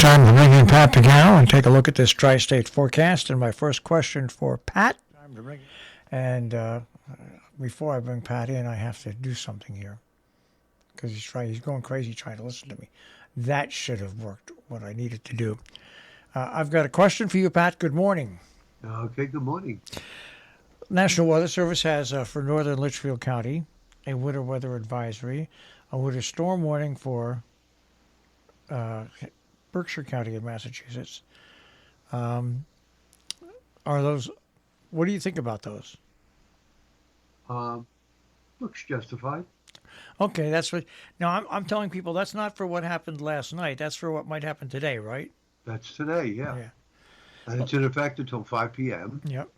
Time to bring in Pat Pagano and take a look at this tri-state forecast. And my first question for Pat. And before I bring Pat in, I have to do something here because he's going crazy trying to listen to me. That should have worked. What I needed to do. I've got a question for you, Pat. Good morning. Okay. Good morning. National Weather Service has for northern Litchfield County a winter weather advisory, a winter storm warning for Berkshire County in Massachusetts. Are those? What do you think about those? Looks justified. Okay, that's what. Now I'm telling people that's not for what happened last night. That's for what might happen today, right? That's today, yeah. Yeah. And it's in effect until 5 p.m. Yep.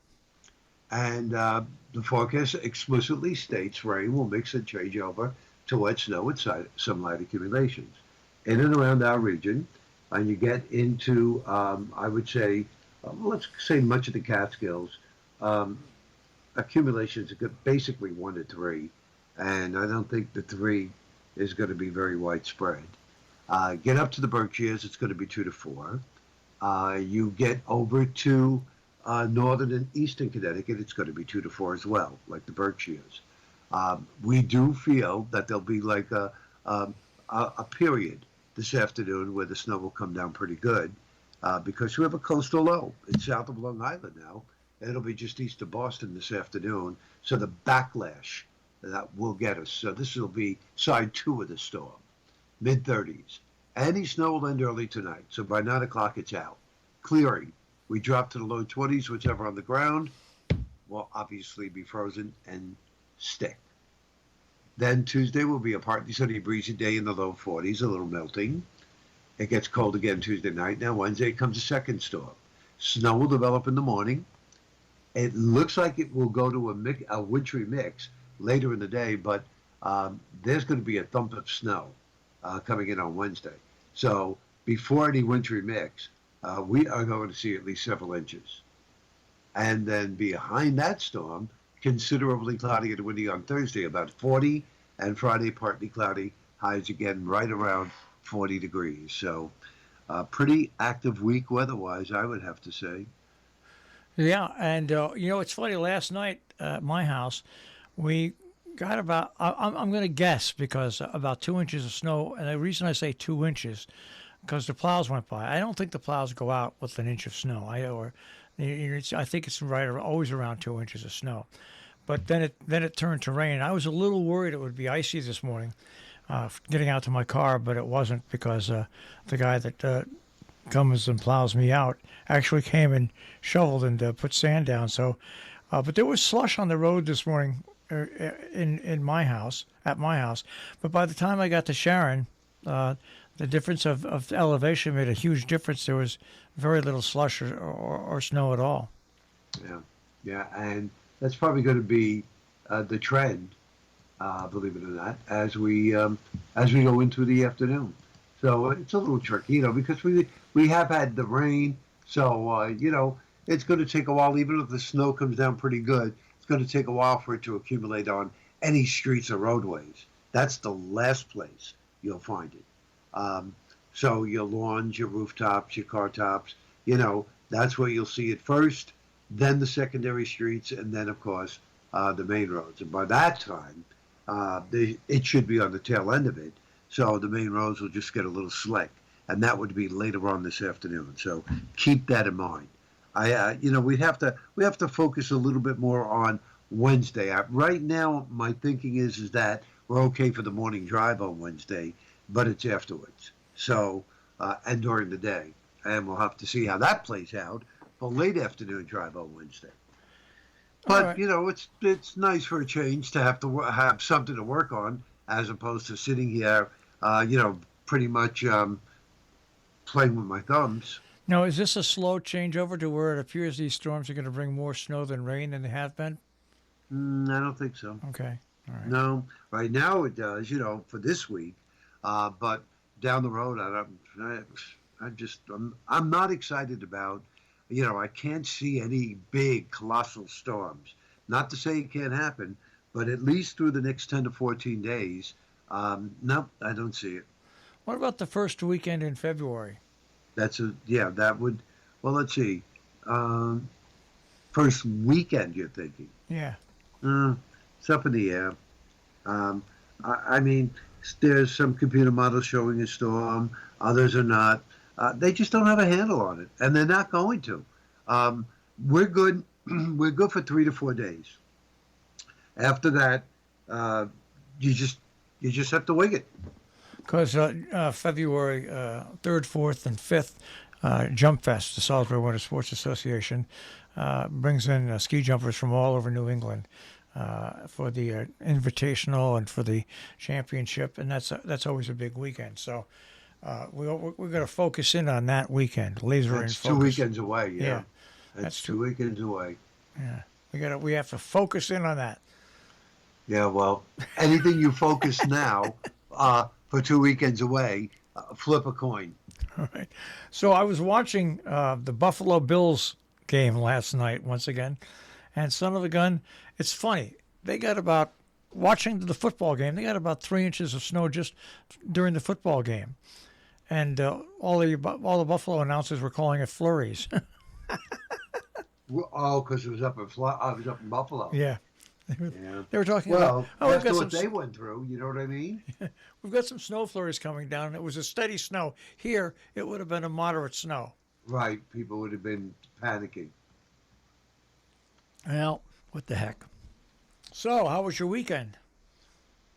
And the forecast explicitly states rain will mix and change over to wet snow with some light accumulations in and around our region. And you get into, I would say, let's say much of the Catskills, accumulations are basically 1 to 3. And I don't think the 3 is going to be very widespread. Get up to the Berkshires, it's going to be 2 to 4. You get over to northern and eastern Connecticut, it's going to be 2 to 4 as well, like the Berkshires. We do feel that there'll be like a period this afternoon where the snow will come down pretty good because we have a coastal low. It's south of Long Island now. And it'll be just east of Boston this afternoon. So the backlash that will get us. So this will be side 2 of the storm, mid-30s. Any snow will end early tonight. So by 9 o'clock, it's out. Clearing. We drop to the low 20s, whichever on the ground will obviously be frozen and stick. Then Tuesday will be a partly sunny, breezy day in the low 40s, a little melting. It gets cold again Tuesday night. Now Wednesday comes a second storm. Snow will develop in the morning. It looks like it will go to a wintry mix later in the day, but there's going to be a thump of snow coming in on Wednesday. So before any wintry mix, we are going to see at least several inches. And then behind that storm, considerably cloudy and windy on Thursday, about 40, and Friday partly cloudy, highs again right around 40 degrees. So pretty active week weather-wise, I would have to say. Yeah, and it's funny. Last night at my house, we got about, I'm going to guess because about 2 inches of snow. And the reason I say 2 inches, because the plows went by. I don't think the plows go out with an inch of snow. I think it's always around 2 inches of snow. But then it turned to rain. I was a little worried it would be icy this morning, getting out to my car, but it wasn't because the guy that comes and plows me out actually came and shoveled and put sand down. So, but there was slush on the road this morning at my house. But by the time I got to Sharon, the difference of elevation made a huge difference. There was very little slush or snow at all. Yeah, and that's probably going to be the trend, believe it or not, as we go into the afternoon. So it's a little tricky, because we have had the rain. So it's going to take a while, even if the snow comes down pretty good. It's going to take a while for it to accumulate on any streets or roadways. That's the last place you'll find it. So your lawns, your rooftops, your car tops, that's where you'll see it first, then the secondary streets, and then, of course, the main roads. And by that time, it should be on the tail end of it. So the main roads will just get a little slick. And that would be later on this afternoon. So keep that in mind. We have to focus a little bit more on Wednesday. Right now, my thinking is that we're okay for the morning drive on Wednesday, but it's afterwards. So, and during the day. And we'll have to see how that plays out for late afternoon drive on Wednesday. But, right. It's nice for a change to have something to work on as opposed to sitting here, pretty much playing with my thumbs. Now, is this a slow changeover to where it appears these storms are going to bring more snow than rain than they have been? I don't think so. Okay. All right. No, right now it does, for this week. But down the road, I'm not excited about, I can't see any big colossal storms. Not to say it can't happen, but at least through the next 10 to 14 days, no, I don't see it. What about the first weekend in February? That would. Well, let's see. Um, First weekend, you're thinking? Yeah. Uh, it's up in the air. Um, I mean, there's some computer models showing a storm. Others are not. They just don't have a handle on it, and they're not going to. Um, we're good. We're good for 3 to 4 days. After that, uh, you just you just have to wing it. Because February 3rd, 4th, and 5th, Jump Fest, the Salisbury Winter Sports Association, brings in ski jumpers from all over New England for the invitational and for the championship, and that's always a big weekend. So we're going to focus in on that weekend, laser in That's focus. 2 weekends away. Yeah, Yeah, that's 2 weekends away. Yeah, we have to focus in on that. Yeah, well, anything you focus now for 2 weekends away, flip a coin. All right. So I was watching the Buffalo Bills game last night once again, and son of a gun, it's funny. They got about watching the football game. They got about 3 inches of snow just during the football game, and all the Buffalo announcers were calling it flurries. Oh, because it was up in I was up in Buffalo. Yeah. Yeah. They were talking Well, about, oh, we've after got what some they went through, you know what I mean? we've got some snow flurries coming down. It was a steady snow. Here, it would have been a moderate snow. Right. People would have been panicking. Well, what the heck. So, how was your weekend?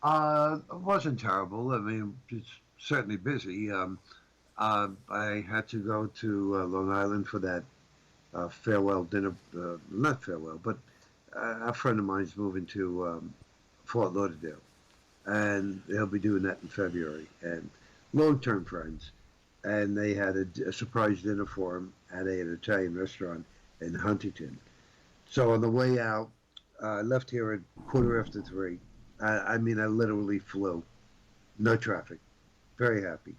It wasn't terrible. I mean, it's certainly busy. I had to go to Long Island for that farewell dinner. Not farewell, but a friend of mine's moving to Fort Lauderdale, and they'll be doing that in February. And long-term friends, and they had a surprise dinner for him at an Italian restaurant in Huntington. So on the way out, I left here at 3:15. I mean, I literally flew. No traffic. Very happy.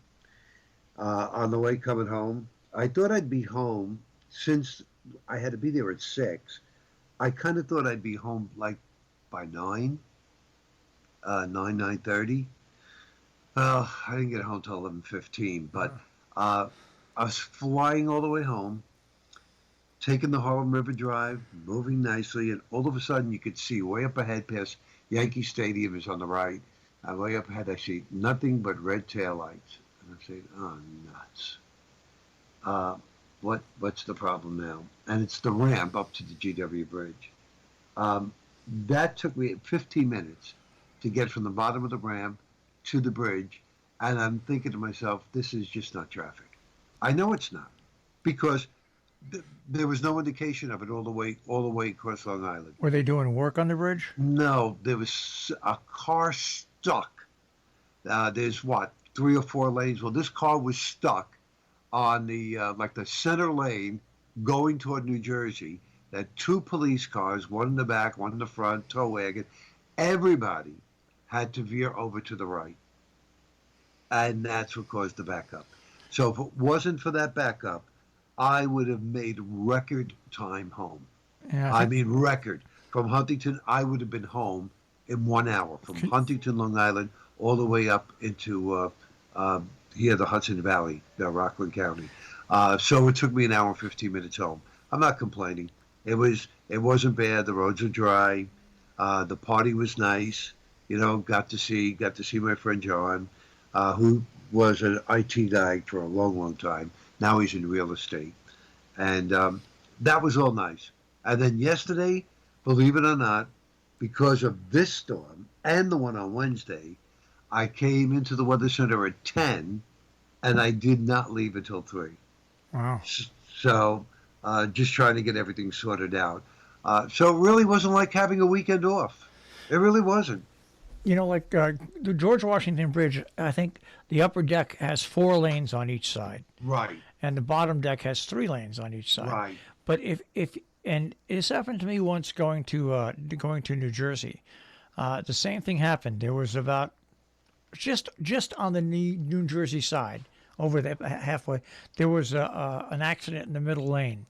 On the way coming home, I thought I'd be home since I had to be there at 6. I kind of thought I'd be home like by 9, 9:30. Well, I didn't get home till 11:15, but I was flying all the way home, taking the Harlem River Drive, moving nicely, and all of a sudden you could see way up ahead past Yankee Stadium is on the right, and way up ahead I see nothing but red taillights. And I'm saying, oh, nuts. What's the problem now? And it's the ramp up to the GW Bridge. That took me 15 minutes to get from the bottom of the ramp to the bridge, and I'm thinking to myself, this is just not traffic. I know it's not, because there was no indication of it all the way across Long Island. Were they doing work on the bridge? No, there was a car stuck. There's what, 3 or 4 lanes. Well, this car was stuck on the like the center lane going toward New Jersey. That 2 police cars, one in the back, one in the front, tow wagon. Everybody had to veer over to the right, and that's what caused the backup. So if it wasn't for that backup, I would have made record time home. Yeah, I mean, record. From Huntington, I would have been home in 1 hour. From Huntington, Long Island, all the way up into here, the Hudson Valley, Rockland County. So it took me an hour and 15 minutes home. I'm not complaining. It wasn't bad. The roads were dry. The party was nice. You know, got to see my friend John, who was an IT guy for a long, long time. Now he's in real estate. And that was all nice. And then yesterday, believe it or not, because of this storm and the one on Wednesday, I came into the Weather Center at 10, and I did not leave until 3. wow. So just trying to get everything sorted out. So it really wasn't like having a weekend off. It really wasn't. You know, like the George Washington Bridge, I think the upper deck has 4 lanes on each side, Right, and the bottom deck has 3 lanes on each side. right. But if and this happened to me once going to New Jersey, the same thing happened. There was about just on the New Jersey side, over the halfway, there was an accident in the middle lane,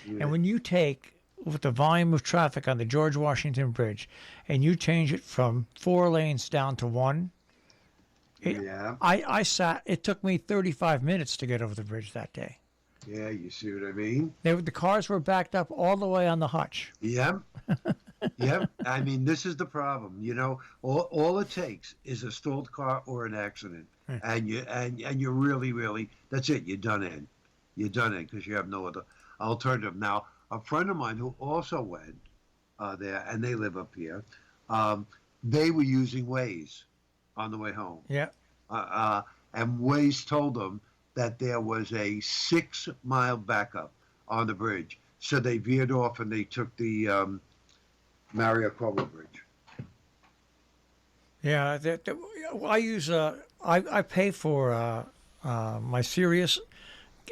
Yeah. and when you take with the volume of traffic on the George Washington Bridge, and you change it from 4 lanes down to 1, Yeah. I sat. It took me 35 minutes to get over the bridge that day. Yeah, you see what I mean? The cars were backed up all the way on the hutch. Yep. Yep. I mean, this is the problem. All it takes is a stalled car or an accident, and you're really that's it. You're done in. You're done in because you have no other alternative. Now, a friend of mine who also went there, and they live up here, they were using Waze on the way home. Yeah. And Waze told them that there was a 6-mile backup on the bridge. So they veered off and they took the Mario Cuomo Bridge. Yeah. I use I pay for my Sirius.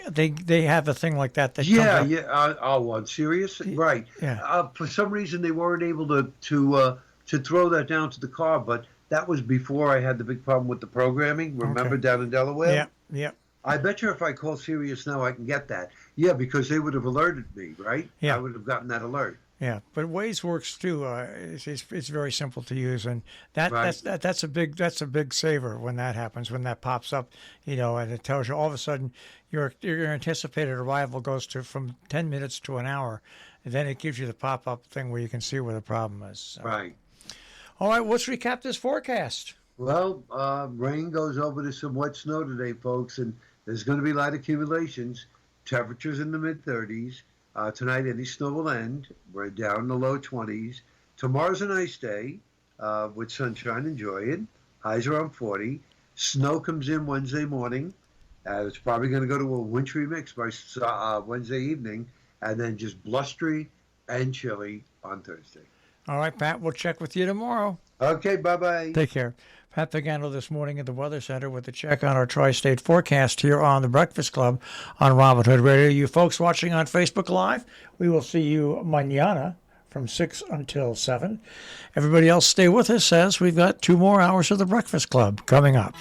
They have a thing like that. That Yeah, comes up. yeah. On Sirius, right? Yeah. For some reason, they weren't able to throw that down to the car, but that was before I had the big problem with the programming. Remember down in Delaware? Yeah. Yeah. I bet you if I call Sirius now, I can get that. Yeah, because they would have alerted me, right? Yeah. I would have gotten that alert. Yeah, but Waze works too. It's very simple to use, and that's a big saver when that happens, when that pops up, and it tells you all of a sudden your anticipated arrival goes to from 10 minutes to an hour, and then it gives you the pop up thing where you can see where the problem is. So. Right. All right, let's recap this forecast. Well, rain goes over to some wet snow today, folks, and there's going to be light accumulations. Temperatures in the mid-30s. Tonight, any snow will end. We're down in the low 20s. Tomorrow's a nice day with sunshine. Enjoy it. Highs around 40. Snow comes in Wednesday morning. It's probably going to go to a wintry mix by Wednesday evening, and then just blustery and chilly on Thursday. All right, Pat, we'll check with you tomorrow. Okay, bye-bye. Take care. Pat Pagano this morning at the Weather Center with a check on our tri-state forecast here on the Breakfast Club on Robin Hood Radio. You folks watching on Facebook Live, we will see you mañana from 6 until 7. Everybody else stay with us as we've got 2 more hours of the Breakfast Club coming up.